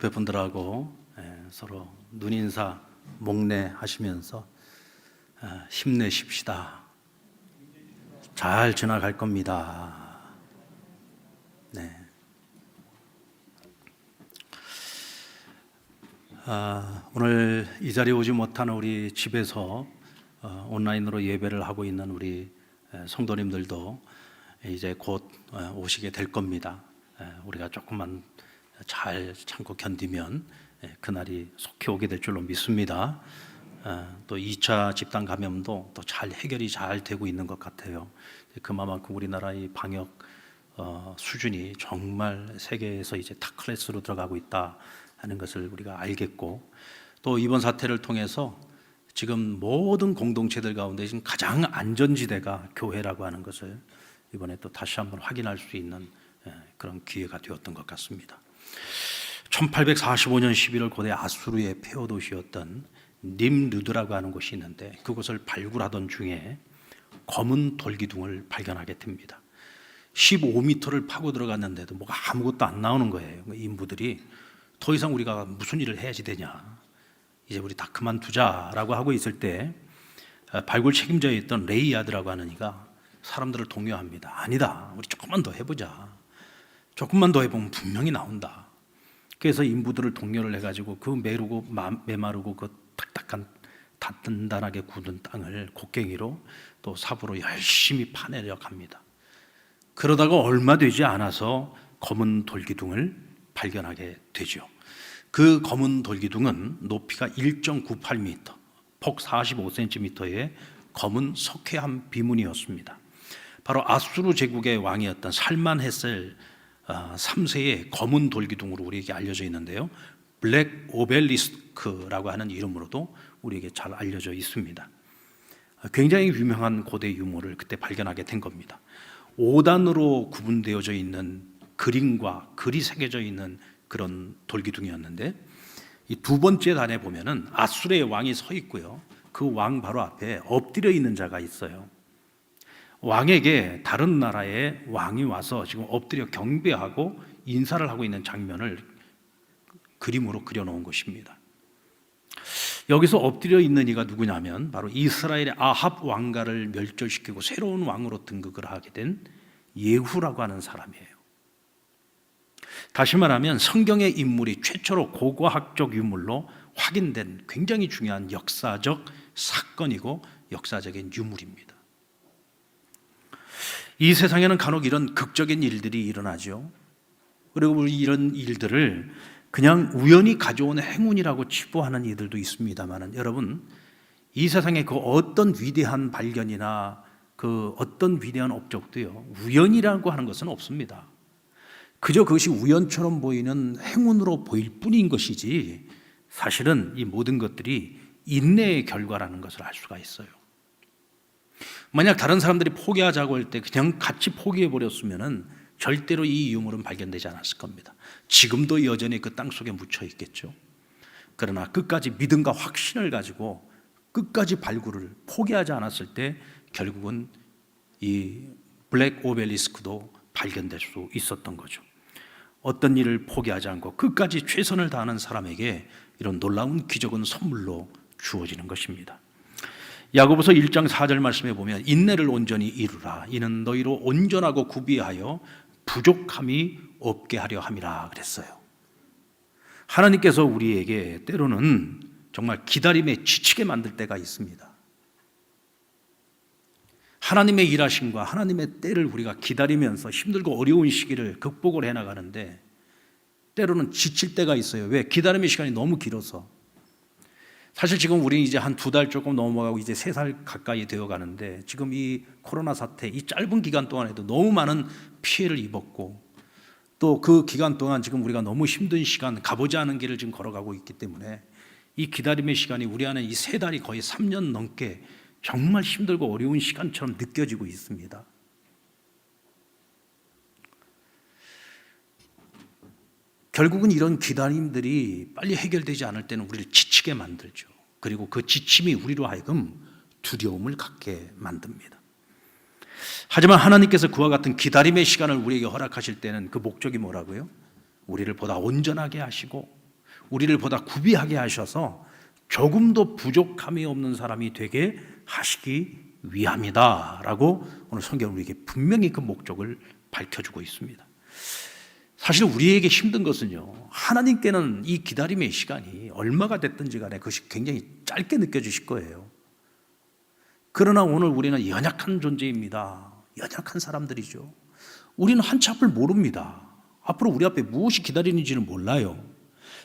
옆에 분들하고 서로 눈인사, 목례 하시면서 힘내십시다. 잘 지나갈 겁니다. 네. 오늘 이 자리에 오지 못하는 우리 집에서 온라인으로 예배를 하고 있는 우리 성도님들도 이제 곧 오시게 될 겁니다. 우리가 조금만 잘 참고 견디면 그날이 속히 오게 될 줄로 믿습니다. 또 2차 집단 감염도 또 잘 해결이 잘 되고 있는 것 같아요. 그만큼 우리나라의 방역 수준이 정말 세계에서 이제 탑 클래스로 들어가고 있다 하는 것을 우리가 알겠고, 또 이번 사태를 통해서 지금 모든 공동체들 가운데 지금 가장 안전지대가 교회라고 하는 것을 이번에 또 다시 한번 확인할 수 있는 그런 기회가 되었던 것 같습니다. 1845년 11월 고대 아수르의 폐허 도시였던 님르드라고 하는 곳이 있는데, 그곳을 발굴하던 중에 검은 돌기둥을 발견하게 됩니다. 15m를 파고 들어갔는데도 뭐가 아무것도 안 나오는 거예요. 인부들이 더 이상 우리가 무슨 일을 해야지 되냐, 이제 우리 다 그만두자라고 하고 있을 때 발굴 책임자였던 레이아드라고 하는 이가 사람들을 독려합니다. 아니다, 우리 조금만 더 해보자. 조금만 더 해보면 분명히 나온다. 그래서 인부들을 독려를 해가지고 그 메마르고 그 딱딱한 단단하게 굳은 땅을 곡괭이로 또 삽으로 열심히 파내려 갑니다. 그러다가 얼마 되지 않아서 검은 돌기둥을 발견하게 되죠. 그 검은 돌기둥은 높이가 1.98m, 폭 45cm의 검은 석회암 비문이었습니다. 바로 아수르 제국의 왕이었던 살만헤셀 3세의 검은 돌기둥으로 우리에게 알려져 있는데요, 블랙 오벨리스크라고 하는 이름으로도 우리에게 잘 알려져 있습니다. 굉장히 유명한 고대 유물을 그때 발견하게 된 겁니다. 5단으로 구분되어져 있는 그림과 글이 새겨져 있는 그런 돌기둥이었는데, 이 두 번째 단에 보면은 아수르의 왕이 서 있고요, 그 왕 바로 앞에 엎드려 있는 자가 있어요. 왕에게 다른 나라의 왕이 와서 지금 엎드려 경배하고 인사를 하고 있는 장면을 그림으로 그려놓은 것입니다. 여기서 엎드려 있는 이가 누구냐면 바로 이스라엘의 아합 왕가를 멸절시키고 새로운 왕으로 등극을 하게 된 예후라고 하는 사람이에요. 다시 말하면 성경의 인물이 최초로 고고학적 유물로 확인된 굉장히 중요한 역사적 사건이고 역사적인 유물입니다. 이 세상에는 간혹 이런 극적인 일들이 일어나죠. 그리고 우리 이런 일들을 그냥 우연히 가져온 행운이라고 치부하는 이들도 있습니다만, 여러분, 이 세상에 그 어떤 위대한 발견이나 그 어떤 위대한 업적도요, 우연이라고 하는 것은 없습니다. 그저 그것이 우연처럼 보이는 행운으로 보일 뿐인 것이지, 사실은 이 모든 것들이 인내의 결과라는 것을 알 수가 있어요. 만약 다른 사람들이 포기하자고 할 때 그냥 같이 포기해버렸으면 절대로 이 유물은 발견되지 않았을 겁니다. 지금도 여전히 그 땅 속에 묻혀 있겠죠. 그러나 끝까지 믿음과 확신을 가지고 끝까지 발굴을 포기하지 않았을 때 결국은 이 블랙 오벨리스크도 발견될 수 있었던 거죠. 어떤 일을 포기하지 않고 끝까지 최선을 다하는 사람에게 이런 놀라운 기적은 선물로 주어지는 것입니다. 야고보서 1장 4절 말씀에 보면 인내를 온전히 이루라, 이는 너희로 온전하고 구비하여 부족함이 없게 하려 함이라 그랬어요. 하나님께서 우리에게 때로는 정말 기다림에 지치게 만들 때가 있습니다. 하나님의 일하심과 하나님의 때를 우리가 기다리면서 힘들고 어려운 시기를 극복을 해나가는데 때로는 지칠 때가 있어요. 왜? 기다림의 시간이 너무 길어서. 사실 지금 우리 이제 한 2달 조금 넘어가고 이제 3살 가까이 되어 가는데, 지금 이 코로나 사태, 이 짧은 기간 동안에도 너무 많은 피해를 입었고, 또 그 기간 동안 지금 우리가 너무 힘든 시간, 가보지 않은 길을 지금 걸어가고 있기 때문에 이 기다림의 시간이 우리 안에 이 3달이 거의 3년 넘게 정말 힘들고 어려운 시간처럼 느껴지고 있습니다. 결국은 이런 기다림들이 빨리 해결되지 않을 때는 우리를 지치게 만들죠. 그리고 그 지침이 우리로 하여금 두려움을 갖게 만듭니다. 하지만 하나님께서 그와 같은 기다림의 시간을 우리에게 허락하실 때는 그 목적이 뭐라고요? 우리를 보다 온전하게 하시고 우리를 보다 구비하게 하셔서 조금도 부족함이 없는 사람이 되게 하시기 위함이다 라고 오늘 성경은 우리에게 분명히 그 목적을 밝혀주고 있습니다. 사실 우리에게 힘든 것은요, 하나님께는 이 기다림의 시간이 얼마가 됐든지 간에 그것이 굉장히 짧게 느껴지실 거예요. 그러나 오늘 우리는 연약한 존재입니다. 연약한 사람들이죠. 우리는 한치 앞을 모릅니다. 앞으로 우리 앞에 무엇이 기다리는지를 몰라요.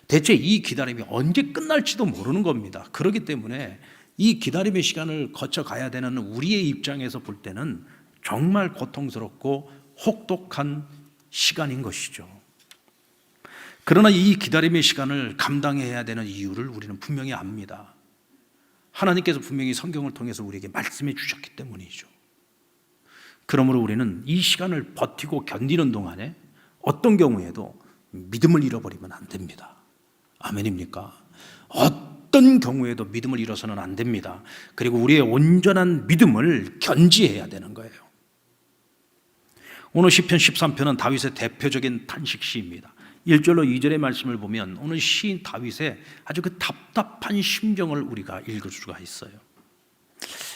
대체 이 기다림이 언제 끝날지도 모르는 겁니다. 그렇기 때문에 이 기다림의 시간을 거쳐가야 되는 우리의 입장에서 볼 때는 정말 고통스럽고 혹독한 시간인 것이죠. 그러나 이 기다림의 시간을 감당해야 되는 이유를 우리는 분명히 압니다. 하나님께서 분명히 성경을 통해서 우리에게 말씀해 주셨기 때문이죠. 그러므로 우리는 이 시간을 버티고 견디는 동안에 어떤 경우에도 믿음을 잃어버리면 안 됩니다. 아멘입니까? 어떤 경우에도 믿음을 잃어서는 안 됩니다. 그리고 우리의 온전한 믿음을 견지해야 되는 거예요. 오늘 시편 13편은 다윗의 대표적인 탄식시입니다. 1절로 2절의 말씀을 보면 오늘 시인 다윗의 아주 그 답답한 심정을 우리가 읽을 수가 있어요.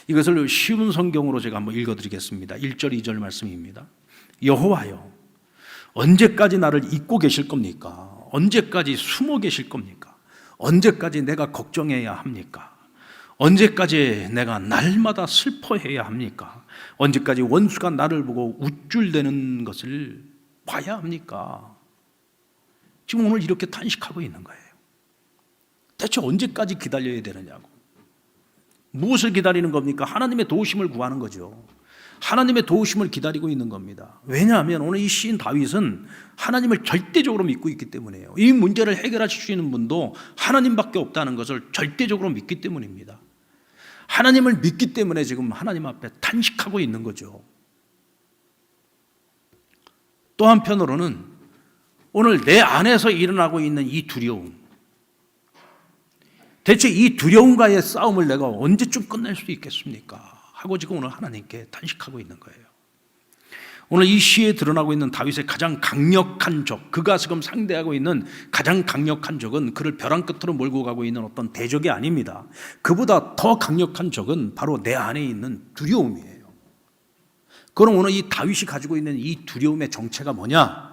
이것을 쉬운 성경으로 제가 한번 읽어드리겠습니다. 1절 2절 말씀입니다. 여호와여, 언제까지 나를 잊고 계실 겁니까? 언제까지 숨어 계실 겁니까? 언제까지 내가 걱정해야 합니까? 언제까지 내가 날마다 슬퍼해야 합니까? 언제까지 원수가 나를 보고 우쭐대는 것을 봐야 합니까? 지금 오늘 이렇게 탄식하고 있는 거예요. 대체 언제까지 기다려야 되느냐고. 무엇을 기다리는 겁니까? 하나님의 도우심을 구하는 거죠. 하나님의 도우심을 기다리고 있는 겁니다. 왜냐하면 오늘 이 시인 다윗은 하나님을 절대적으로 믿고 있기 때문이에요. 이 문제를 해결하실 수 있는 분도 하나님밖에 없다는 것을 절대적으로 믿기 때문입니다. 하나님을 믿기 때문에 지금 하나님 앞에 탄식하고 있는 거죠. 또 한편으로는 오늘 내 안에서 일어나고 있는 이 두려움, 대체 이 두려움과의 싸움을 내가 언제쯤 끝낼 수 있겠습니까? 하고 지금 오늘 하나님께 탄식하고 있는 거예요. 오늘 이 시에 드러나고 있는 다윗의 가장 강력한 적, 그가 지금 상대하고 있는 가장 강력한 적은 그를 벼랑 끝으로 몰고 가고 있는 어떤 대적이 아닙니다. 그보다 더 강력한 적은 바로 내 안에 있는 두려움이에요. 그럼 오늘 이 다윗이 가지고 있는 이 두려움의 정체가 뭐냐?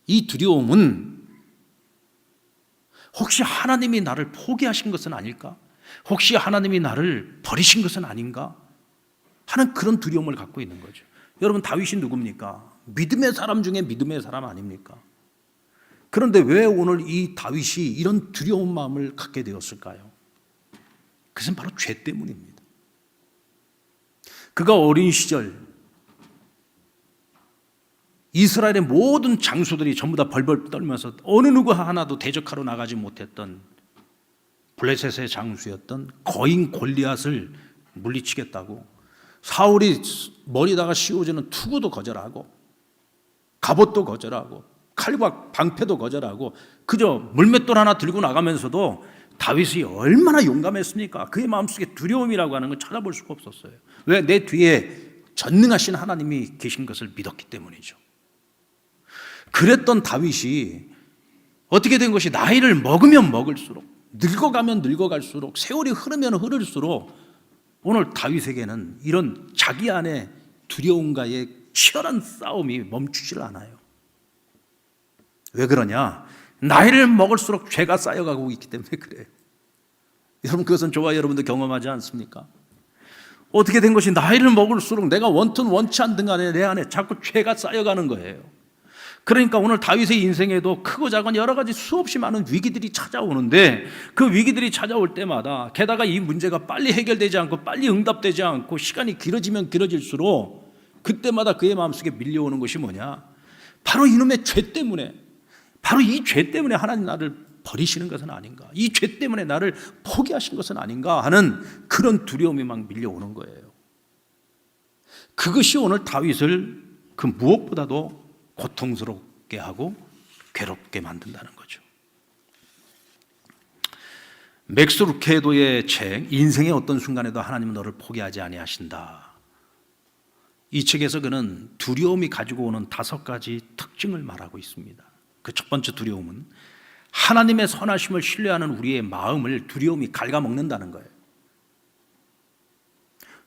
이 두려움은 혹시 하나님이 나를 포기하신 것은 아닐까? 혹시 하나님이 나를 버리신 것은 아닌가? 하는 그런 두려움을 갖고 있는 거죠. 여러분, 다윗이 누굽니까? 믿음의 사람 중에 믿음의 사람 아닙니까? 그런데 왜 오늘 이 다윗이 이런 두려운 마음을 갖게 되었을까요? 그것은 바로 죄 때문입니다. 그가 어린 시절 이스라엘의 모든 장수들이 전부 다 벌벌 떨면서 어느 누구 하나도 대적하러 나가지 못했던 블레셋의 장수였던 거인 골리앗을 물리치겠다고 사울이 머리다가 씌워주는 투구도 거절하고 갑옷도 거절하고 칼과 방패도 거절하고 그저 물맷돌 하나 들고 나가면서도 다윗이 얼마나 용감했습니까? 그의 마음속에 두려움이라고 하는 걸 찾아볼 수가 없었어요. 왜? 내 뒤에 전능하신 하나님이 계신 것을 믿었기 때문이죠. 그랬던 다윗이 어떻게 된 것이 나이를 먹으면 먹을수록, 늙어가면 늙어갈수록, 세월이 흐르면 흐를수록 오늘 다윗에게는 이런 자기 안에 두려움과의 치열한 싸움이 멈추질 않아요. 왜 그러냐? 나이를 먹을수록 죄가 쌓여가고 있기 때문에 그래요. 여러분, 그것은 저와 여러분도 경험하지 않습니까? 어떻게 된 것이 나이를 먹을수록 내가 원튼 원치 않든 간에 내 안에 자꾸 죄가 쌓여가는 거예요. 그러니까 오늘 다윗의 인생에도 크고 작은 여러 가지 수없이 많은 위기들이 찾아오는데 그 위기들이 찾아올 때마다 게다가 이 문제가 빨리 해결되지 않고 빨리 응답되지 않고 시간이 길어지면 길어질수록 그때마다 그의 마음속에 밀려오는 것이 뭐냐? 바로 이놈의 죄 때문에, 바로 이 죄 때문에 하나님 나를 버리시는 것은 아닌가? 이 죄 때문에 나를 포기하신 것은 아닌가? 하는 그런 두려움이 막 밀려오는 거예요. 그것이 오늘 다윗을 그 무엇보다도 고통스럽게 하고 괴롭게 만든다는 거죠. 맥스 루케도의 책 인생의 어떤 순간에도 하나님은 너를 포기하지 아니하신다. 이 책에서 그는 두려움이 가지고 오는 5가지 특징을 말하고 있습니다. 그 첫 번째 두려움은 하나님의 선하심을 신뢰하는 우리의 마음을 두려움이 갉아먹는다는 거예요.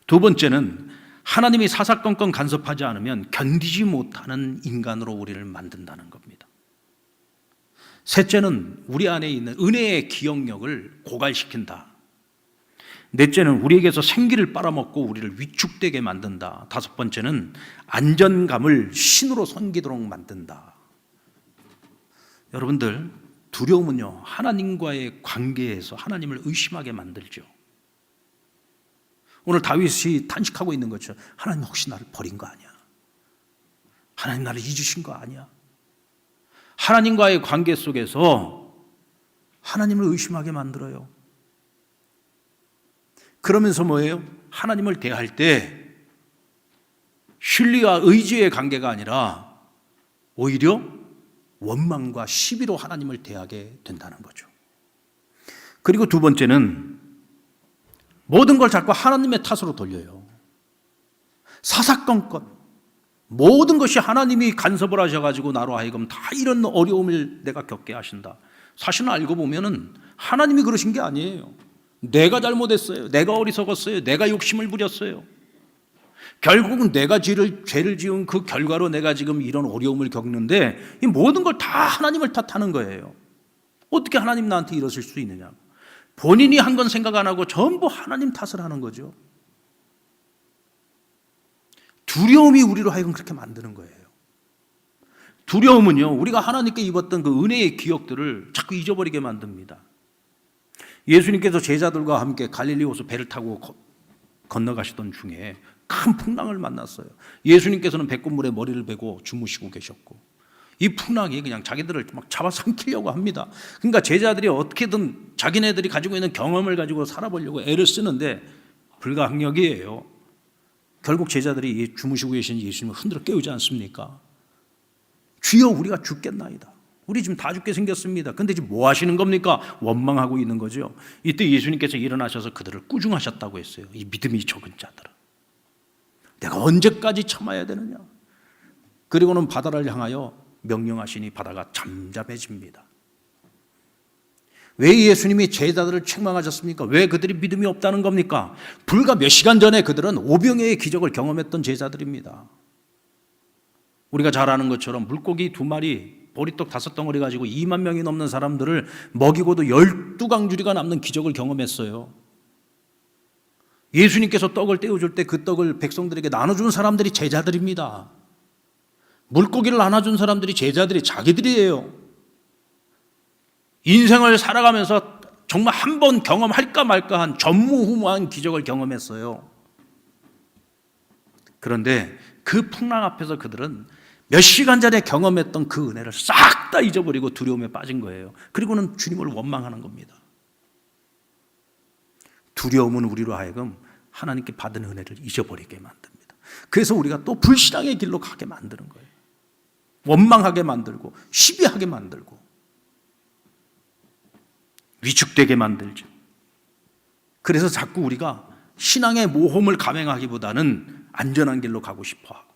두 번째는 하나님이 사사건건 간섭하지 않으면 견디지 못하는 인간으로 우리를 만든다는 겁니다. 셋째는 우리 안에 있는 은혜의 기억력을 고갈시킨다. 넷째는 우리에게서 생기를 빨아먹고 우리를 위축되게 만든다. 다섯 번째는 안전감을 신으로 섬기도록 만든다. 여러분들, 두려움은요, 하나님과의 관계에서 하나님을 의심하게 만들죠. 오늘 다윗이 탄식하고 있는 것처럼 하나님 혹시 나를 버린 거 아니야? 하나님 나를 잊으신 거 아니야? 하나님과의 관계 속에서 하나님을 의심하게 만들어요. 그러면서 뭐예요? 하나님을 대할 때 신뢰와 의지의 관계가 아니라 오히려 원망과 시비로 하나님을 대하게 된다는 거죠. 그리고 두 번째는 모든 걸 자꾸 하나님의 탓으로 돌려요. 사사건건 모든 것이 하나님이 간섭을 하셔가지고 나로 하여금 다 이런 어려움을 내가 겪게 하신다. 사실은 알고 보면은 하나님이 그러신 게 아니에요. 내가 잘못했어요. 내가 어리석었어요. 내가 욕심을 부렸어요. 결국은 내가 죄를 지은 그 결과로 내가 지금 이런 어려움을 겪는데 이 모든 걸 다 하나님을 탓하는 거예요. 어떻게 하나님 나한테 이러실 수 있느냐. 본인이 한 건 생각 안 하고 전부 하나님 탓을 하는 거죠. 두려움이 우리로 하여금 그렇게 만드는 거예요. 두려움은요, 우리가 하나님께 입었던 그 은혜의 기억들을 자꾸 잊어버리게 만듭니다. 예수님께서 제자들과 함께 갈릴리 호수 배를 타고 건너가시던 중에 큰 풍랑을 만났어요. 예수님께서는 백곤물에 머리를 베고 주무시고 계셨고 이 풍랑이 그냥 자기들을 막 잡아삼키려고 합니다. 그러니까 제자들이 어떻게든 자기네들이 가지고 있는 경험을 가지고 살아보려고 애를 쓰는데 불가항력이에요. 결국 제자들이 주무시고 계신 예수님을 흔들어 깨우지 않습니까? 주여 우리가 죽겠나이다. 우리 지금 다 죽게 생겼습니다. 근데 지금 뭐 하시는 겁니까? 원망하고 있는 거죠. 이때 예수님께서 일어나셔서 그들을 꾸중하셨다고 했어요. 이 믿음이 적은 자들아, 내가 언제까지 참아야 되느냐. 그리고는 바다를 향하여 명령하시니 바다가 잠잠해집니다. 왜 예수님이 제자들을 책망하셨습니까? 왜 그들이 믿음이 없다는 겁니까? 불과 몇 시간 전에 그들은 오병이어의 기적을 경험했던 제자들입니다. 우리가 잘 아는 것처럼 물고기 2마리, 보리떡 5덩어리 가지고 2만 명이 넘는 사람들을 먹이고도 12강줄이가 남는 기적을 경험했어요. 예수님께서 떡을 떼어줄 때 그 떡을 백성들에게 나눠준 사람들이 제자들입니다. 물고기를 나눠준 사람들이 제자들이 자기들이에요. 인생을 살아가면서 정말 한 번 경험할까 말까한 전무후무한 기적을 경험했어요. 그런데 그 풍랑 앞에서 그들은 몇 시간 전에 경험했던 그 은혜를 싹 다 잊어버리고 두려움에 빠진 거예요. 그리고는 주님을 원망하는 겁니다. 두려움은 우리로 하여금 하나님께 받은 은혜를 잊어버리게 만듭니다. 그래서 우리가 또 불신앙의 길로 가게 만드는 거예요. 원망하게 만들고 시비하게 만들고 위축되게 만들죠. 그래서 자꾸 우리가 신앙의 모험을 감행하기보다는 안전한 길로 가고 싶어하고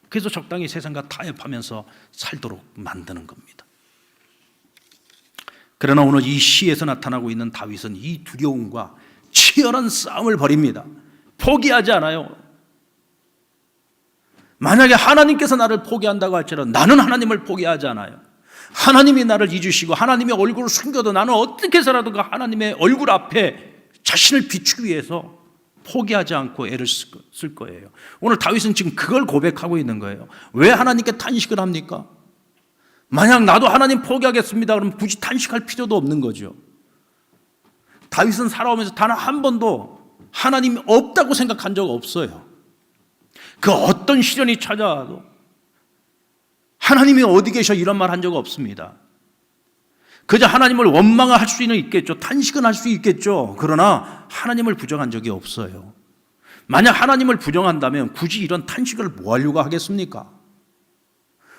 그래서 적당히 세상과 타협하면서 살도록 만드는 겁니다. 그러나 오늘 이 시에서 나타나고 있는 다윗은 이 두려움과 치열한 싸움을 벌입니다. 포기하지 않아요. 만약에 하나님께서 나를 포기한다고 할지라도 나는 하나님을 포기하지 않아요. 하나님이 나를 잊으시고 하나님의 얼굴을 숨겨도 나는 어떻게 해서라도 그 하나님의 얼굴 앞에 자신을 비추기 위해서 포기하지 않고 애를 쓸 거예요. 오늘 다윗은 지금 그걸 고백하고 있는 거예요. 왜 하나님께 탄식을 합니까? 만약 나도 하나님 포기하겠습니다 그러면 굳이 탄식할 필요도 없는 거죠. 다윗은 살아오면서 단 한 번도 하나님이 없다고 생각한 적 없어요. 그 어떤 시련이 찾아와도 하나님이 어디 계셔 이런 말 한 적 없습니다. 그저 하나님을 원망을 할 수는 있겠죠. 탄식은 할 수 있겠죠. 그러나 하나님을 부정한 적이 없어요. 만약 하나님을 부정한다면 굳이 이런 탄식을 뭐 하려고 하겠습니까?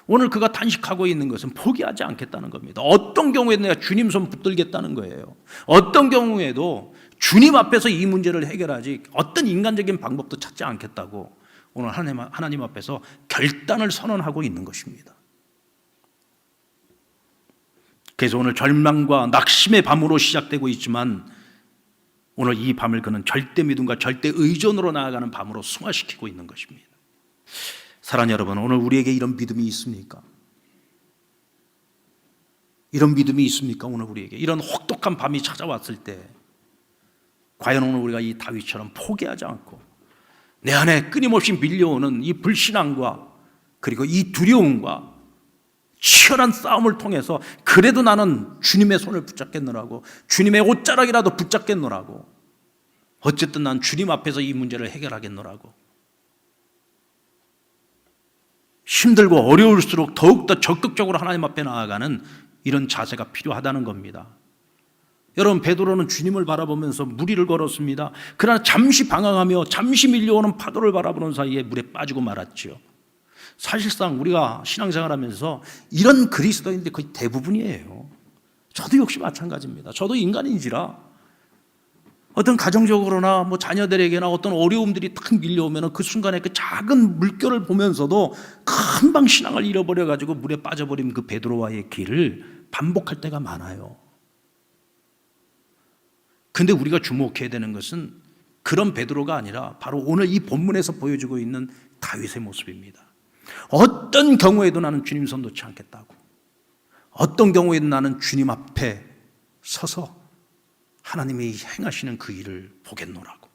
오늘 그가 탄식하고 있는 것은 포기하지 않겠다는 겁니다. 어떤 경우에도 내가 주님 손 붙들겠다는 거예요. 어떤 경우에도 주님 앞에서 이 문제를 해결하지 어떤 인간적인 방법도 찾지 않겠다고 오늘 하나님 앞에서 결단을 선언하고 있는 것입니다. 그래서 오늘 절망과 낙심의 밤으로 시작되고 있지만 오늘 이 밤을 그는 절대 믿음과 절대 의존으로 나아가는 밤으로 승화시키고 있는 것입니다. 사랑하는 여러분, 오늘 우리에게 이런 믿음이 있습니까? 이런 믿음이 있습니까? 오늘 우리에게 이런 혹독한 밤이 찾아왔을 때 과연 오늘 우리가 이 다윗처럼 포기하지 않고 내 안에 끊임없이 밀려오는 이 불신앙과 그리고 이 두려움과 치열한 싸움을 통해서 그래도 나는 주님의 손을 붙잡겠노라고, 주님의 옷자락이라도 붙잡겠노라고, 어쨌든 난 주님 앞에서 이 문제를 해결하겠노라고, 힘들고 어려울수록 더욱더 적극적으로 하나님 앞에 나아가는 이런 자세가 필요하다는 겁니다. 여러분, 베드로는 주님을 바라보면서 무리를 걸었습니다. 그러나 잠시 방황하며 잠시 밀려오는 파도를 바라보는 사이에 물에 빠지고 말았지요. 사실상 우리가 신앙생활하면서 이런 그리스도인들이 거의 대부분이에요. 저도 역시 마찬가지입니다. 저도 인간인지라 어떤 가정적으로나 자녀들에게나 어떤 어려움들이 탁 밀려오면 그 순간에 그 작은 물결을 보면서도 금방 신앙을 잃어버려가지고 물에 빠져버린 그 베드로와의 길을 반복할 때가 많아요. 근데 우리가 주목해야 되는 것은 그런 베드로가 아니라 바로 오늘 이 본문에서 보여주고 있는 다윗의 모습입니다. 어떤 경우에도 나는 주님 손 놓지 않겠다고, 어떤 경우에도 나는 주님 앞에 서서 하나님이 행하시는 그 일을 보겠노라고.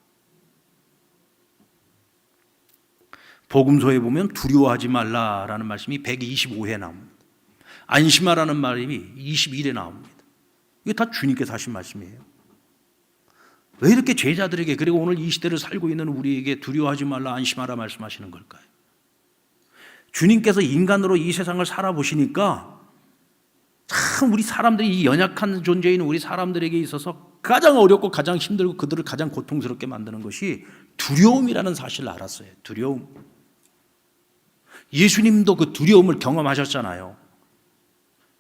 복음서에 보면 두려워하지 말라라는 말씀이 125회 나옵니다. 안심하라는 말이 21회 나옵니다. 이게 다 주님께서 하신 말씀이에요. 왜 이렇게 제자들에게, 그리고 오늘 이 시대를 살고 있는 우리에게 두려워하지 말라, 안심하라 말씀하시는 걸까요? 주님께서 인간으로 이 세상을 살아보시니까 참 우리 사람들이, 이 연약한 존재인 우리 사람들에게 있어서 가장 어렵고 가장 힘들고 그들을 가장 고통스럽게 만드는 것이 두려움이라는 사실을 알았어요. 두려움. 예수님도 그 두려움을 경험하셨잖아요.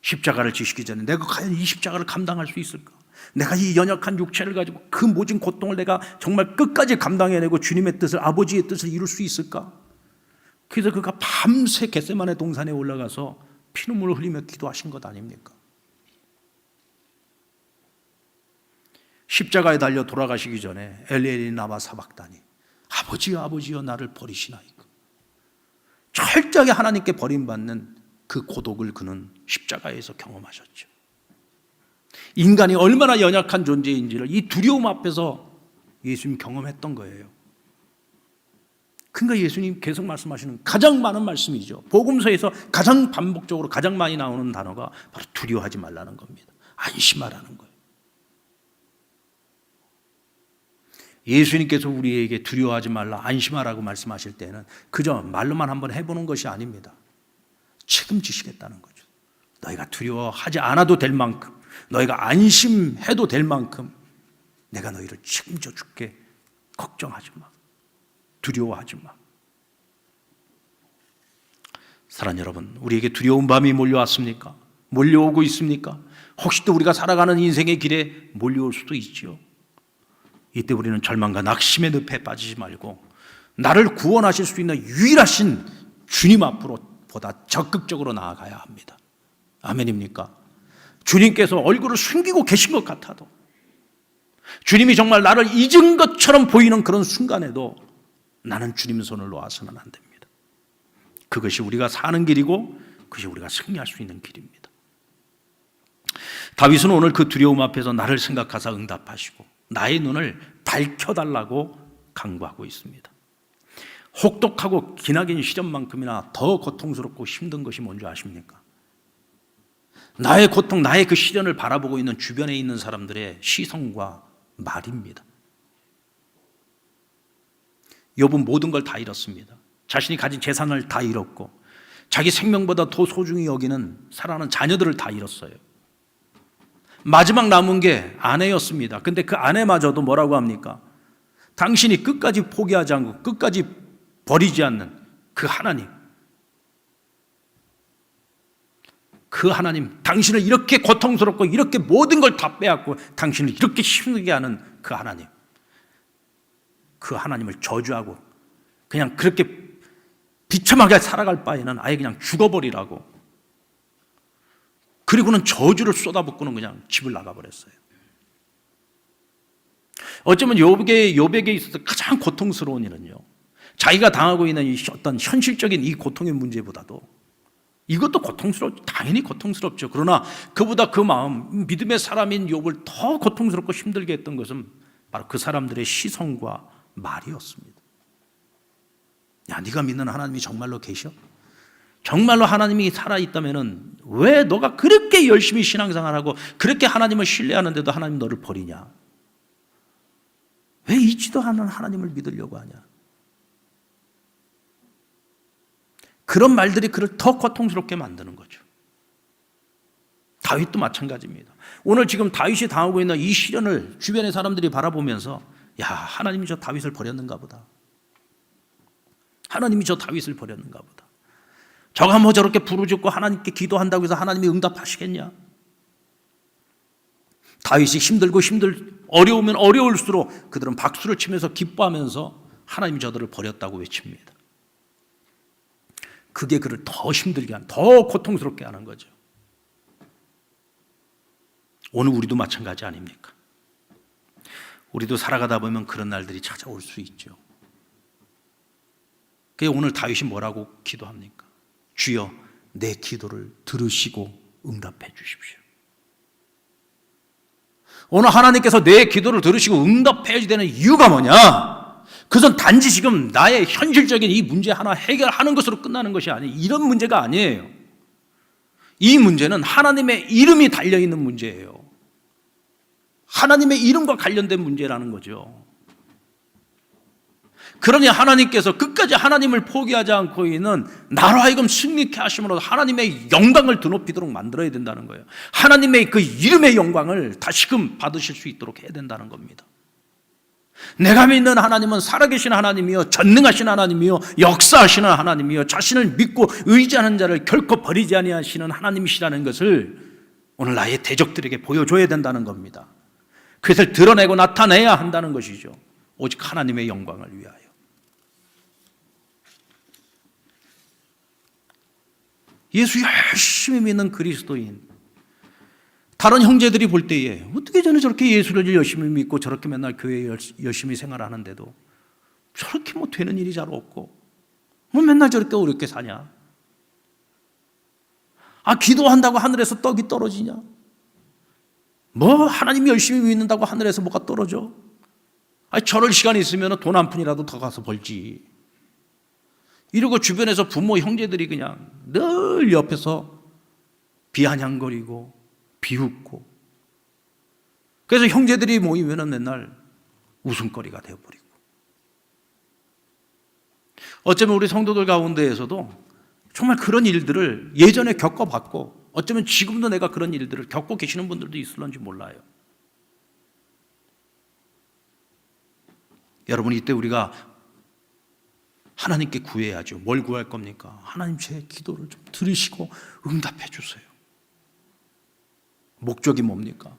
십자가를 지시기 전에 내가 과연 이 십자가를 감당할 수 있을까? 내가 이 연약한 육체를 가지고 그 모진 고통을 내가 정말 끝까지 감당해내고 주님의 뜻을, 아버지의 뜻을 이룰 수 있을까? 그래서 그가 밤새 겟세마네 동산에 올라가서 피눈물을 흘리며 기도하신 것 아닙니까? 십자가에 달려 돌아가시기 전에 엘리 나마 사박다니, 아버지여 아버지여 나를 버리시나이까. 철저하게 하나님께 버림받는 그 고독을 그는 십자가에서 경험하셨죠. 인간이 얼마나 연약한 존재인지를 이 두려움 앞에서 예수님 경험했던 거예요. 그러니까 예수님 계속 말씀하시는 가장 많은 말씀이죠. 복음서에서 가장 반복적으로 가장 많이 나오는 단어가 바로 두려워하지 말라는 겁니다. 안심하라는 거예요. 예수님께서 우리에게 두려워하지 말라, 안심하라고 말씀하실 때는 그저 말로만 한번 해보는 것이 아닙니다. 책임지시겠다는 거죠. 너희가 두려워하지 않아도 될 만큼, 너희가 안심해도 될 만큼 내가 너희를 책임져 줄게. 걱정하지 마. 두려워하지 마. 사랑하는 여러분, 우리에게 두려운 밤이 몰려왔습니까? 몰려오고 있습니까? 혹시 또 우리가 살아가는 인생의 길에 몰려올 수도 있지요. 이때 우리는 절망과 낙심의 늪에 빠지지 말고 나를 구원하실 수 있는 유일하신 주님 앞으로 보다 적극적으로 나아가야 합니다. 아멘입니까? 주님께서 얼굴을 숨기고 계신 것 같아도, 주님이 정말 나를 잊은 것처럼 보이는 그런 순간에도 나는 주님 손을 놓아서는 안 됩니다. 그것이 우리가 사는 길이고 그것이 우리가 승리할 수 있는 길입니다. 다윗은 오늘 그 두려움 앞에서 나를 생각하사 응답하시고 나의 눈을 밝혀달라고 강구하고 있습니다. 혹독하고 기나긴 시련만큼이나 더 고통스럽고 힘든 것이 뭔지 아십니까? 나의 고통, 나의 그 시련을 바라보고 있는 주변에 있는 사람들의 시선과 말입니다. 욥은 모든 걸 다 잃었습니다. 자신이 가진 재산을 다 잃었고 자기 생명보다 더 소중히 여기는 사랑하는 자녀들을 다 잃었어요. 마지막 남은 게 아내였습니다. 근데 그 아내마저도 뭐라고 합니까? 당신이 끝까지 포기하지 않고 끝까지 버리지 않는 그 하나님, 그 하나님, 당신을 이렇게 고통스럽고 이렇게 모든 걸 다 빼앗고 당신을 이렇게 힘들게 하는 그 하나님, 그 하나님을 저주하고 그냥 그렇게 비참하게 살아갈 바에는 아예 그냥 죽어버리라고 그리고는 저주를 쏟아붓고는 그냥 집을 나가버렸어요. 어쩌면 욥에게 있어서 가장 고통스러운 일은요, 자기가 당하고 있는 이 어떤 현실적인 이 고통의 문제보다도, 이것도 당연히 고통스럽죠. 그러나 그보다 그 마음, 믿음의 사람인 욥을 더 고통스럽고 힘들게 했던 것은 바로 그 사람들의 시선과 말이었습니다. 야, 네가 믿는 하나님이 정말로 계셔? 정말로 하나님이 살아있다면 왜 너가 그렇게 열심히 신앙생활하고 그렇게 하나님을 신뢰하는데도 하나님 너를 버리냐? 왜 있지도 않은 하나님을 믿으려고 하냐? 그런 말들이 그를 더 고통스럽게 만드는 거죠. 다윗도 마찬가지입니다. 오늘 지금 다윗이 당하고 있는 이 시련을 주변의 사람들이 바라보면서, 야, 하나님이 저 다윗을 버렸는가 보다. 하나님이 저 다윗을 버렸는가 보다. 저가 뭐 저렇게 부르짖고 하나님께 기도한다고 해서 하나님이 응답하시겠냐? 다윗이 어려우면 어려울수록 그들은 박수를 치면서 기뻐하면서 하나님이 저들을 버렸다고 외칩니다. 그게 그를 더 힘들게 더 고통스럽게 하는 거죠. 오늘 우리도 마찬가지 아닙니까? 우리도 살아가다 보면 그런 날들이 찾아올 수 있죠. 그게 오늘 다윗이 뭐라고 기도합니까? 주여, 내 기도를 들으시고 응답해 주십시오. 오늘 하나님께서 내 기도를 들으시고 응답해야 되는 이유가 뭐냐? 그것은 단지 지금 나의 현실적인 이 문제 하나 해결하는 것으로 끝나는 것이 아니에요. 이런 문제가 아니에요. 이 문제는 하나님의 이름이 달려있는 문제예요. 하나님의 이름과 관련된 문제라는 거죠. 그러니 하나님께서 끝까지 하나님을 포기하지 않고 있는 나로 하여금 승리케 하심으로 하나님의 영광을 드높이도록 만들어야 된다는 거예요. 하나님의 그 이름의 영광을 다시금 받으실 수 있도록 해야 된다는 겁니다. 내가 믿는 하나님은 살아계신 하나님이요, 전능하신 하나님이요, 역사하시는 하나님이요, 자신을 믿고 의지하는 자를 결코 버리지 아니하시는 하나님이시라는 것을 오늘 나의 대적들에게 보여줘야 된다는 겁니다. 그것을 드러내고 나타내야 한다는 것이죠. 오직 하나님의 영광을 위하여. 예수 열심히 믿는 그리스도인, 다른 형제들이 볼 때에 어떻게 저는 저렇게 예수를 열심히 믿고 저렇게 맨날 교회에 열심히 생활하는데도 저렇게 뭐 되는 일이 잘 없고 뭐 맨날 저렇게 어렵게 사냐? 아, 기도한다고 하늘에서 떡이 떨어지냐? 뭐 하나님 열심히 믿는다고 하늘에서 뭐가 떨어져? 아, 저럴 시간이 있으면 돈 한 푼이라도 더 가서 벌지. 이러고 주변에서 부모 형제들이 그냥 늘 옆에서 비아냥거리고 비웃고, 그래서 형제들이 모이면 맨날 웃음거리가 되어버리고, 어쩌면 우리 성도들 가운데에서도 정말 그런 일들을 예전에 겪어봤고 어쩌면 지금도 내가 그런 일들을 겪고 계시는 분들도 있을런지 몰라요. 여러분, 이때 우리가 하나님께 구해야죠. 뭘 구할 겁니까? 하나님, 제 기도를 좀 들으시고 응답해 주세요. 목적이 뭡니까?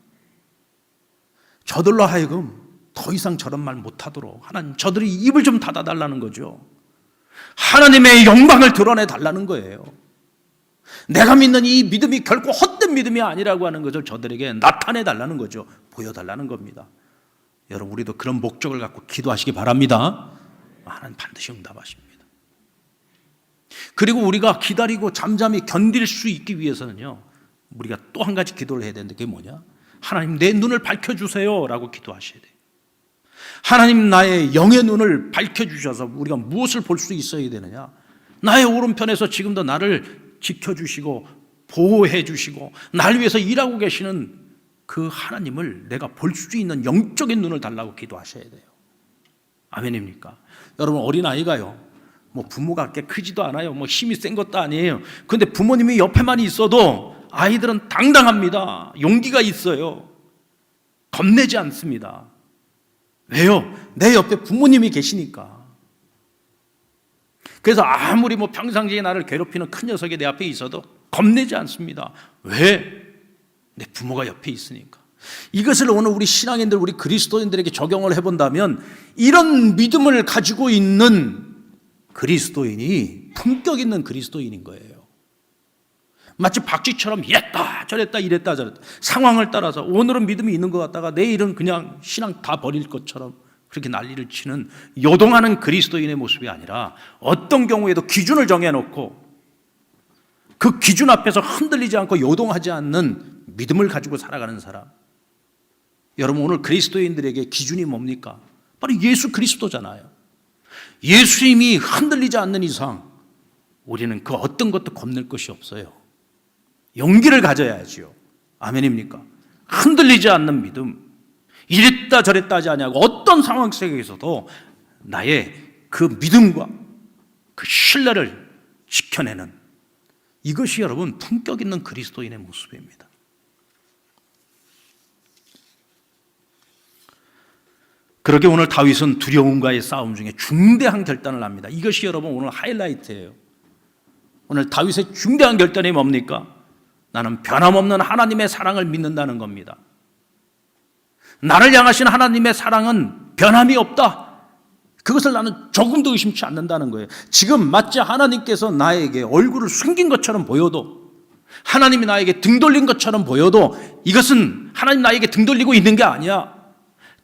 저들로 하여금 더 이상 저런 말 못하도록 하나님, 저들이 입을 좀 닫아달라는 거죠. 하나님의 영광을 드러내달라는 거예요. 내가 믿는 이 믿음이 결코 헛된 믿음이 아니라고 하는 것을 저들에게 나타내달라는 거죠. 보여달라는 겁니다. 여러분, 우리도 그런 목적을 갖고 기도하시기 바랍니다. 하나님 반드시 응답하십니다. 그리고 우리가 기다리고 잠잠히 견딜 수 있기 위해서는요, 우리가 또 한 가지 기도를 해야 되는데, 그게 뭐냐? 하나님, 내 눈을 밝혀주세요 라고 기도하셔야 돼요. 하나님, 나의 영의 눈을 밝혀주셔서 우리가 무엇을 볼 수 있어야 되느냐? 나의 오른편에서 지금도 나를 지켜주시고 보호해 주시고 날 위해서 일하고 계시는 그 하나님을 내가 볼 수 있는 영적인 눈을 달라고 기도하셔야 돼요. 아멘입니까? 여러분, 어린아이가요, 뭐 부모가 그렇게 크지도 않아요. 뭐 힘이 센 것도 아니에요. 그런데 부모님이 옆에만 있어도 아이들은 당당합니다. 용기가 있어요. 겁내지 않습니다. 왜요? 내 옆에 부모님이 계시니까. 그래서 아무리 뭐 평상시에 나를 괴롭히는 큰 녀석이 내 앞에 있어도 겁내지 않습니다. 왜? 내 부모가 옆에 있으니까. 이것을 오늘 우리 신앙인들, 우리 그리스도인들에게 적용을 해본다면 이런 믿음을 가지고 있는 그리스도인이 품격 있는 그리스도인인 거예요. 마치 박쥐처럼 이랬다 저랬다 이랬다 저랬다 상황을 따라서 오늘은 믿음이 있는 것 같다가 내일은 그냥 신앙 다 버릴 것처럼 그렇게 난리를 치는 요동하는 그리스도인의 모습이 아니라 어떤 경우에도 기준을 정해놓고 그 기준 앞에서 흔들리지 않고 요동하지 않는 믿음을 가지고 살아가는 사람. 여러분, 오늘 그리스도인들에게 기준이 뭡니까? 바로 예수 그리스도잖아요. 예수님이 흔들리지 않는 이상 우리는 그 어떤 것도 겁낼 것이 없어요. 용기를 가져야지요. 아멘입니까? 흔들리지 않는 믿음, 이랬다 저랬다 하지 아니하고 어떤 상황 속에서도 나의 그 믿음과 그 신뢰를 지켜내는, 이것이 여러분 품격 있는 그리스도인의 모습입니다. 그렇게 오늘 다윗은 두려움과의 싸움 중에 중대한 결단을 합니다. 이것이 여러분 오늘 하이라이트예요. 오늘 다윗의 중대한 결단이 뭡니까? 나는 변함없는 하나님의 사랑을 믿는다는 겁니다. 나를 향하신 하나님의 사랑은 변함이 없다. 그것을 나는 조금도 의심치 않는다는 거예요. 지금 마치 하나님께서 나에게 얼굴을 숨긴 것처럼 보여도, 하나님이 나에게 등 돌린 것처럼 보여도 이것은 하나님 나에게 등 돌리고 있는 게 아니야.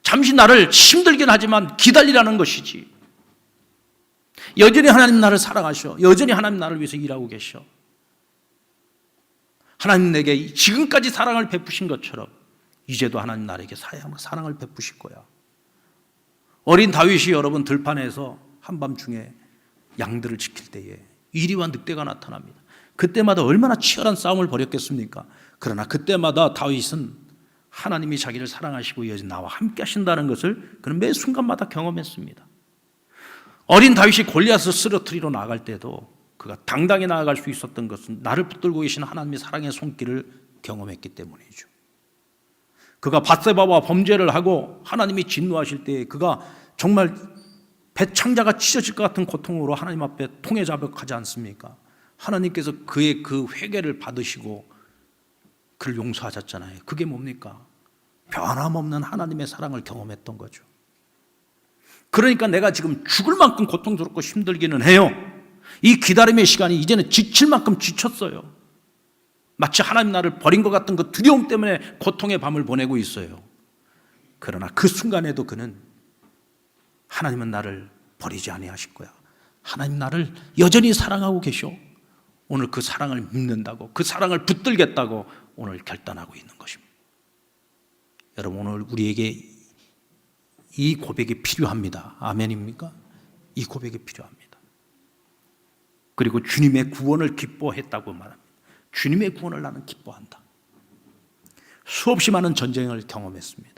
잠시 나를 힘들긴 하지만 기다리라는 것이지. 여전히 하나님 나를 사랑하셔. 여전히 하나님 나를 위해서 일하고 계셔. 하나님 내게 지금까지 사랑을 베푸신 것처럼 이제도 하나님 나에게 사랑을 베푸실 거야. 어린 다윗이 여러분 들판에서 한밤중에 양들을 지킬 때에 이리와 늑대가 나타납니다. 그때마다 얼마나 치열한 싸움을 벌였겠습니까? 그러나 그때마다 다윗은 하나님이 자기를 사랑하시고 여전히 나와 함께 하신다는 것을 그는 매 순간마다 경험했습니다. 어린 다윗이 골리앗을 쓰러뜨리러 나갈 때도 그가 당당히 나아갈 수 있었던 것은 나를 붙들고 계신 하나님의 사랑의 손길을 경험했기 때문이죠. 그가 밧세바와 범죄를 하고 하나님이 진노하실 때 그가 정말 배창자가 찢어질 것 같은 고통으로 하나님 앞에 통회자백하지 않습니까? 하나님께서 그의 그 회개를 받으시고 그를 용서하셨잖아요. 그게 뭡니까? 변함없는 하나님의 사랑을 경험했던 거죠. 그러니까 내가 지금 죽을 만큼 고통스럽고 힘들기는 해요. 이 기다림의 시간이 이제는 지칠 만큼 지쳤어요. 마치 하나님 나를 버린 것 같은 그 두려움 때문에 고통의 밤을 보내고 있어요. 그러나 그 순간에도 그는 하나님은 나를 버리지 아니하실 거야. 하나님 나를 여전히 사랑하고 계셔. 오늘 그 사랑을 믿는다고, 그 사랑을 붙들겠다고 오늘 결단하고 있는 것입니다. 여러분, 오늘 우리에게 이 고백이 필요합니다. 아멘입니까? 이 고백이 필요합니다. 그리고 주님의 구원을 기뻐했다고 말합니다. 주님의 구원을 나는 기뻐한다. 수없이 많은 전쟁을 경험했습니다.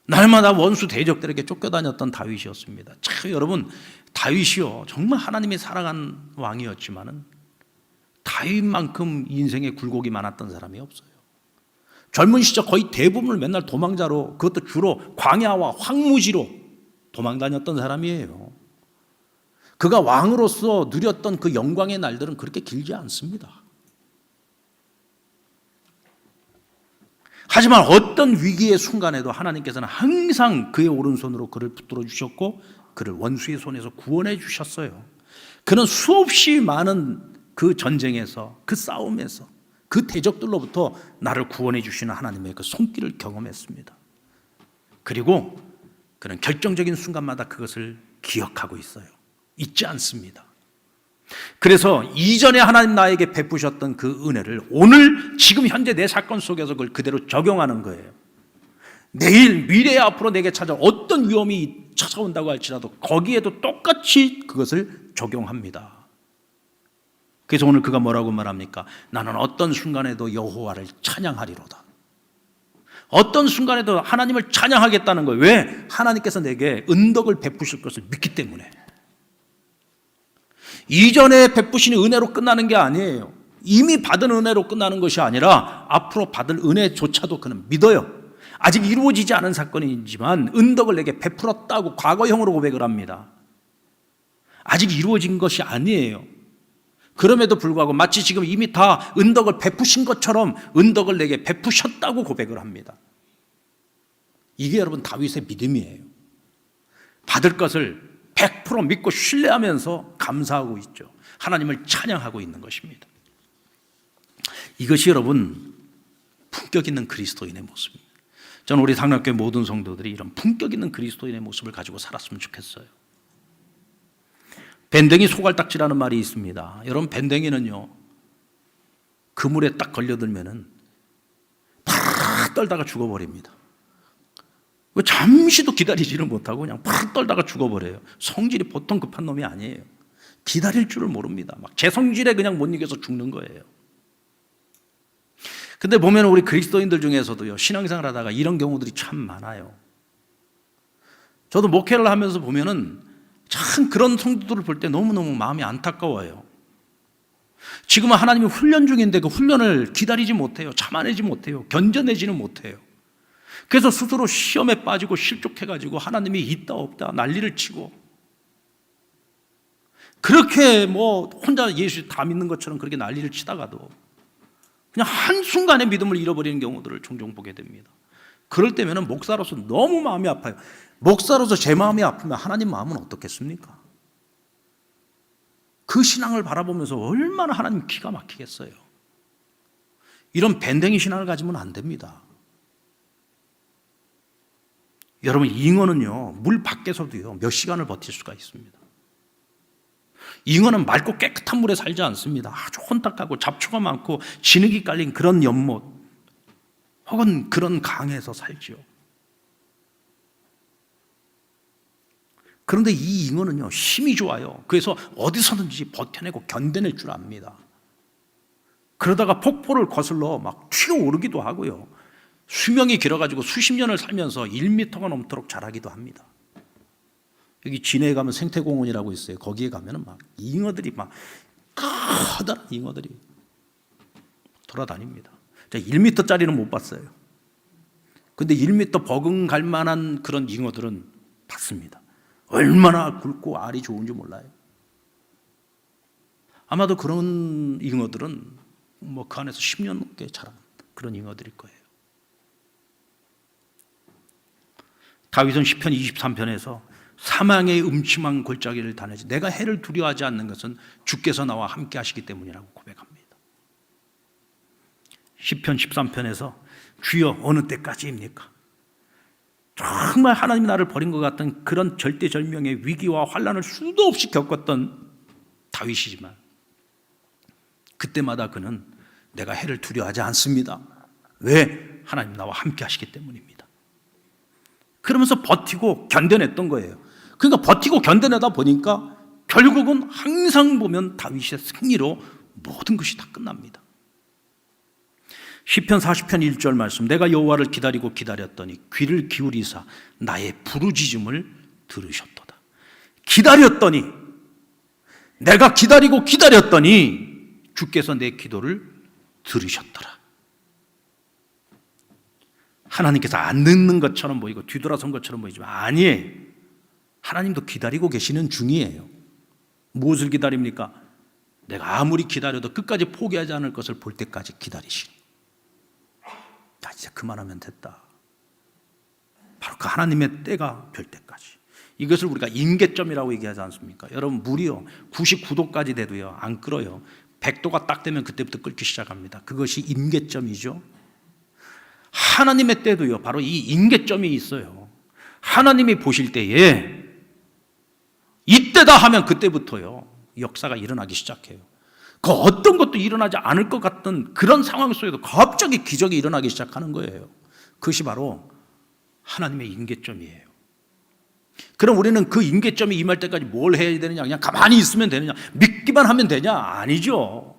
날마다 원수 대적들에게 쫓겨다녔던 다윗이었습니다. 참 여러분, 다윗이요 정말 하나님이 사랑한 왕이었지만은 다윗만큼 인생에 굴곡이 많았던 사람이 없어요. 젊은 시절 거의 대부분을 맨날 도망자로, 그것도 주로 광야와 황무지로 도망 다녔던 사람이에요. 그가 왕으로서 누렸던 그 영광의 날들은 그렇게 길지 않습니다. 하지만 어떤 위기의 순간에도 하나님께서는 항상 그의 오른손으로 그를 붙들어 주셨고 그를 원수의 손에서 구원해 주셨어요. 그는 수없이 많은 그 전쟁에서, 그 싸움에서, 그 대적들로부터 나를 구원해 주시는 하나님의 그 손길을 경험했습니다. 그리고 그는 결정적인 순간마다 그것을 기억하고 있어요. 잊지 않습니다. 그래서 이전에 하나님 나에게 베푸셨던 그 은혜를 오늘 지금 현재 내 사건 속에서 그걸 그대로 적용하는 거예요. 내일 미래 앞으로 내게 찾아 어떤 위험이 찾아온다고 할지라도 거기에도 똑같이 그것을 적용합니다. 그래서 오늘 그가 뭐라고 말합니까? 나는 어떤 순간에도 여호와를 찬양하리로다. 어떤 순간에도 하나님을 찬양하겠다는 거예요. 왜? 하나님께서 내게 은덕을 베푸실 것을 믿기 때문에. 이전에 베푸신 은혜로 끝나는 게 아니에요. 이미 받은 은혜로 끝나는 것이 아니라 앞으로 받을 은혜조차도 그는 믿어요. 아직 이루어지지 않은 사건이지만 은덕을 내게 베풀었다고 과거형으로 고백을 합니다. 아직 이루어진 것이 아니에요. 그럼에도 불구하고 마치 지금 이미 다 은덕을 베푸신 것처럼 은덕을 내게 베푸셨다고 고백을 합니다. 이게 여러분 다윗의 믿음이에요. 받을 것을 100% 믿고 신뢰하면서 감사하고 있죠. 하나님을 찬양하고 있는 것입니다. 이것이 여러분 품격 있는 그리스도인의 모습입니다. 저는 우리 상락교회 모든 성도들이 이런 품격 있는 그리스도인의 모습을 가지고 살았으면 좋겠어요. 밴댕이 소갈딱지라는 말이 있습니다. 여러분, 밴댕이는요, 그물에 딱 걸려들면은 팍 떨다가 죽어버립니다. 왜 잠시도 기다리지를 못하고 그냥 팍 떨다가 죽어버려요. 성질이 보통 급한 놈이 아니에요. 기다릴 줄을 모릅니다. 막 제 성질에 그냥 못 이겨서 죽는 거예요. 근데 보면 우리 그리스도인들 중에서도요, 신앙생활 하다가 이런 경우들이 참 많아요. 저도 목회를 하면서 보면은 참 그런 성도들을 볼 때 너무너무 마음이 안타까워요. 지금은 하나님이 훈련 중인데 그 훈련을 기다리지 못해요. 참아내지 못해요. 견뎌내지는 못해요. 그래서 스스로 시험에 빠지고 실족해가지고 하나님이 있다 없다 난리를 치고, 그렇게 뭐 혼자 예수 다 믿는 것처럼 그렇게 난리를 치다가도 그냥 한순간에 믿음을 잃어버리는 경우들을 종종 보게 됩니다. 그럴 때면 목사로서 너무 마음이 아파요. 목사로서 제 마음이 아프면 하나님 마음은 어떻겠습니까? 그 신앙을 바라보면서 얼마나 하나님 기가 막히겠어요. 이런 밴댕이 신앙을 가지면 안 됩니다. 여러분, 잉어는요, 물 밖에서도요 몇 시간을 버틸 수가 있습니다. 잉어는 맑고 깨끗한 물에 살지 않습니다. 아주 혼탁하고 잡초가 많고 진흙이 깔린 그런 연못 혹은 그런 강에서 살지요. 그런데 이 잉어는요 힘이 좋아요. 그래서 어디서든지 버텨내고 견뎌낼 줄 압니다. 그러다가 폭포를 거슬러 막 튀어오르기도 하고요, 수명이 길어가지고 수십 년을 살면서 1m가 넘도록 자라기도 합니다. 여기 진해에 가면 생태공원이라고 있어요. 거기에 가면은 막 잉어들이 막 커다란 잉어들이 돌아다닙니다. 제가 1m짜리는 못 봤어요. 근데 1m 버금갈 만한 그런 잉어들은 봤습니다. 얼마나 굵고 알이 좋은지 몰라요. 아마도 그런 잉어들은 뭐 그 안에서 10년 넘게 자란 그런 잉어들일 거예요. 다윗은 시편 23편에서 사망의 음침한 골짜기를 다니지 내가 해를 두려워하지 않는 것은 주께서 나와 함께 하시기 때문이라고 고백합니다. 시편 13편에서 주여 어느 때까지입니까? 정말 하나님이 나를 버린 것 같은 그런 절대절명의 위기와 환난을 수도 없이 겪었던 다윗이지만 그때마다 그는 내가 해를 두려워하지 않습니다. 왜? 하나님 나와 함께 하시기 때문입니다. 그러면서 버티고 견뎌냈던 거예요. 그러니까 버티고 견뎌내다 보니까 결국은 항상 보면 다윗의 승리로 모든 것이 다 끝납니다. 시편 40편 1절 말씀, 내가 여호와를 기다리고 기다렸더니 귀를 기울이사 나의 부르짖음을 들으셨도다. 기다렸더니, 내가 기다리고 기다렸더니 주께서 내 기도를 들으셨더라. 하나님께서 안 듣는 것처럼 보이고 뒤돌아선 것처럼 보이지만 아니에요. 하나님도 기다리고 계시는 중이에요. 무엇을 기다립니까? 내가 아무리 기다려도 끝까지 포기하지 않을 것을 볼 때까지 기다리시니. 나 이제 그만하면 됐다. 바로 그 하나님의 때가 별 때까지. 이것을 우리가 임계점이라고 얘기하지 않습니까? 여러분, 물이요 99도까지 돼도요 안 끓어요. 100도가 딱 되면 그때부터 끓기 시작합니다. 그것이 임계점이죠. 하나님의 때도요 바로 이 임계점이 있어요. 하나님이 보실 때에 이때다 하면 그때부터요 역사가 일어나기 시작해요. 그 어떤 것도 일어나지 않을 것 같던 그런 상황 속에도 갑자기 기적이 일어나기 시작하는 거예요. 그것이 바로 하나님의 임계점이에요. 그럼 우리는 그 임계점이 임할 때까지 뭘 해야 되느냐? 그냥 가만히 있으면 되느냐? 믿기만 하면 되냐? 아니죠.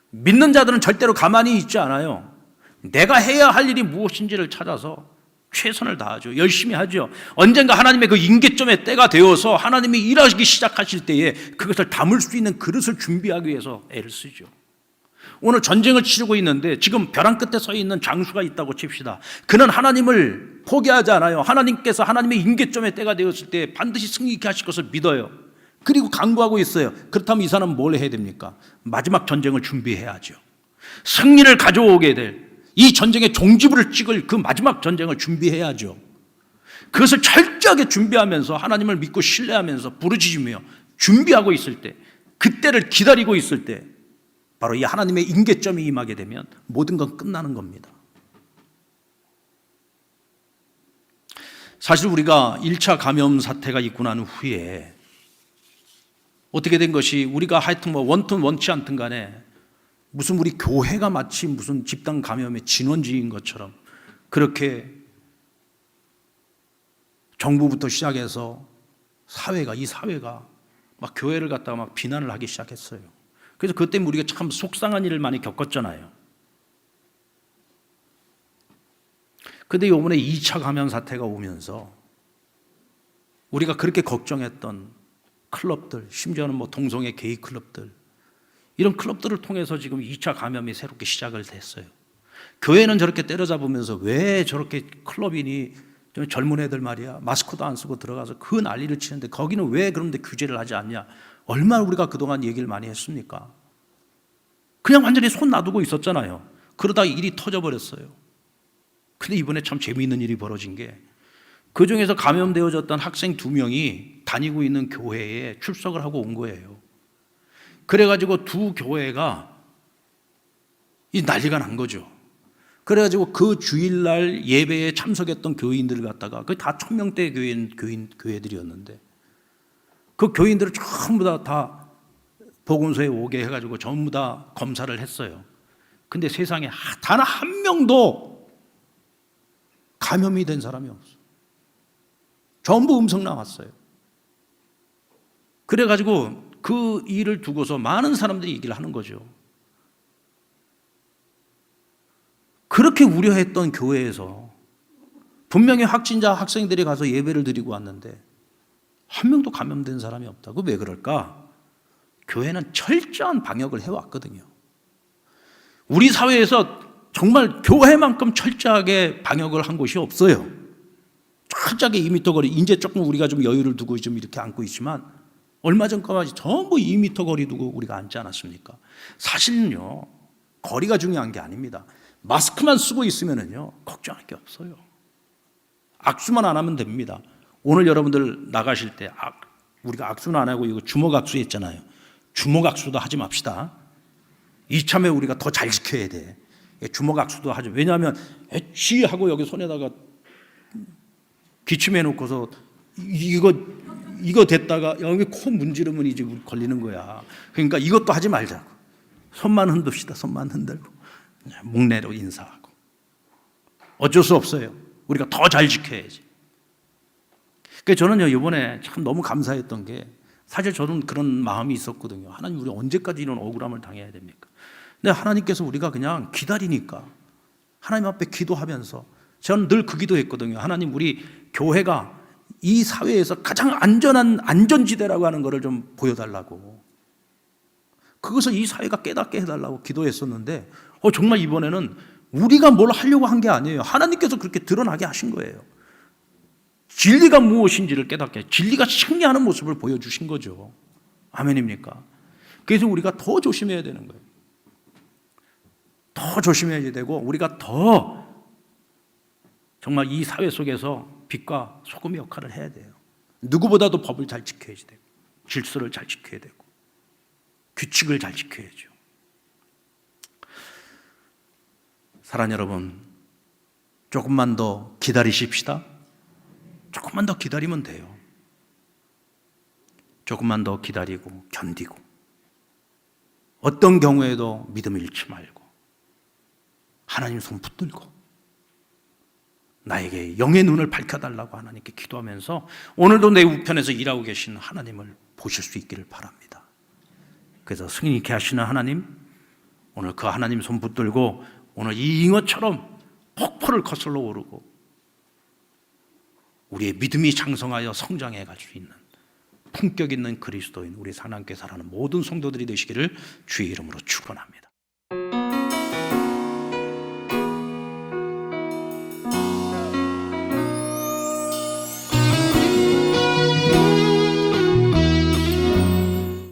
믿는 자들은 절대로 가만히 있지 않아요. 내가 해야 할 일이 무엇인지를 찾아서 최선을 다하죠. 열심히 하죠. 언젠가 하나님의 그 임계점의 때가 되어서 하나님이 일하기 시작하실 때에 그것을 담을 수 있는 그릇을 준비하기 위해서 애를 쓰죠. 오늘 전쟁을 치르고 있는데 지금 벼랑 끝에 서 있는 장수가 있다고 칩시다. 그는 하나님을 포기하지 않아요. 하나님께서 하나님의 임계점의 때가 되었을 때 반드시 승리케 하실 것을 믿어요. 그리고 강구하고 있어요. 그렇다면 이 사람은 뭘 해야 됩니까? 마지막 전쟁을 준비해야죠. 승리를 가져오게 될 이 전쟁의 종지부를 찍을 그 마지막 전쟁을 준비해야죠. 그것을 철저하게 준비하면서 하나님을 믿고 신뢰하면서 부르짖으며 준비하고 있을 때, 그때를 기다리고 있을 때 바로 이 하나님의 임계점이 임하게 되면 모든 건 끝나는 겁니다. 사실 우리가 1차 감염 사태가 있고 난 후에 어떻게 된 것이, 우리가 하여튼 뭐 원튼 원치 않든 간에 무슨 우리 교회가 마치 무슨 집단 감염의 진원지인 것처럼 그렇게 정부부터 시작해서 이 사회가 막 교회를 갖다가 막 비난을 하기 시작했어요. 그래서 그때 우리가 참 속상한 일을 많이 겪었잖아요. 근데 이번에 2차 감염 사태가 오면서 우리가 그렇게 걱정했던 클럽들, 심지어는 뭐 동성애 게이 클럽들, 이런 클럽들을 통해서 지금 2차 감염이 새롭게 시작을 됐어요. 교회는 저렇게 때려잡으면서 왜 저렇게 클럽이니 젊은 애들 말이야 마스크도 안 쓰고 들어가서 그 난리를 치는데 거기는 왜 그런데 규제를 하지 않냐. 얼마나 우리가 그동안 얘기를 많이 했습니까? 그냥 완전히 손 놔두고 있었잖아요. 그러다 일이 터져버렸어요. 근데 이번에 참 재미있는 일이 벌어진 게, 그 중에서 감염되어졌던 학생 2명이 다니고 있는 교회에 출석을 하고 온 거예요. 그래가지고 두 교회가 이 난리가 난 거죠. 그래가지고 그 주일날 예배에 참석했던 교인들을 갖다가, 그 다 1000명대 교회들이었는데 그 교인들을 전부 다 보건소에 오게 해가지고 전부 다 검사를 했어요. 근데 세상에 단 한 명도 감염이 된 사람이 없어요. 전부 음성 나왔어요. 그래가지고 그 일을 두고서 많은 사람들이 얘기를 하는 거죠. 그렇게 우려했던 교회에서 분명히 확진자 학생들이 가서 예배를 드리고 왔는데 한 명도 감염된 사람이 없다고. 왜 그럴까? 교회는 철저한 방역을 해왔거든요. 우리 사회에서 정말 교회만큼 철저하게 방역을 한 곳이 없어요. 철저하게 2m 거리, 이제 조금 우리가 좀 여유를 두고 좀 이렇게 앉고 있지만 얼마 전까지 전부 2m 거리 두고 우리가 앉지 않았습니까? 사실은요, 거리가 중요한 게 아닙니다. 마스크만 쓰고 있으면은요, 걱정할 게 없어요. 악수만 안 하면 됩니다. 오늘 여러분들 나가실 때 우리가 악수는 안 하고 이거 주먹 악수 했잖아요. 주먹 악수도 하지 맙시다. 이참에 우리가 더 잘 지켜야 돼. 주먹 악수도 하죠. 왜냐하면 애취 하고 여기 손에다가 기침해 놓고서 이거 됐다가 여기 코 문지르면 이제 걸리는 거야. 그러니까 이것도 하지 말자고. 손만 흔듭시다. 손만 흔들고 목례로 인사하고. 어쩔 수 없어요. 우리가 더 잘 지켜야지. 그러니까 저는요, 이번에 참 너무 감사했던 게, 사실 저는 그런 마음이 있었거든요. 하나님, 우리 언제까지 이런 억울함을 당해야 됩니까? 근데 하나님께서 우리가 그냥 기다리니까 하나님 앞에 기도하면서, 저는 늘 그 기도했거든요. 하나님, 우리 교회가 이 사회에서 가장 안전한 안전지대라고 하는 것을 좀 보여달라고, 그것을 이 사회가 깨닫게 해달라고 기도했었는데, 정말 이번에는 우리가 뭘 하려고 한 게 아니에요. 하나님께서 그렇게 드러나게 하신 거예요. 진리가 무엇인지를 깨닫게, 진리가 승리하는 모습을 보여주신 거죠. 아멘입니까? 그래서 우리가 더 조심해야 되는 거예요. 더 조심해야 되고, 우리가 더 정말 이 사회 속에서 빛과 소금의 역할을 해야 돼요. 누구보다도 법을 잘 지켜야지 되고, 질서를 잘 지켜야 되고, 규칙을 잘 지켜야죠. 사랑하는 여러분, 조금만 더 기다리십시다. 조금만 더 기다리면 돼요. 조금만 더 기다리고 견디고, 어떤 경우에도 믿음 잃지 말고 하나님 손 붙들고 나에게 영의 눈을 밝혀달라고 하나님께 기도하면서 오늘도 내 우편에서 일하고 계신 하나님을 보실 수 있기를 바랍니다. 그래서 승인 있게 하시는 하나님, 오늘 그 하나님 손 붙들고 오늘 이 잉어처럼 폭포를 거슬러 오르고 우리의 믿음이 장성하여 성장해 갈 수 있는 품격 있는 그리스도인 우리 하나님께 사랑하는 모든 성도들이 되시기를 주의 이름으로 축원합니다.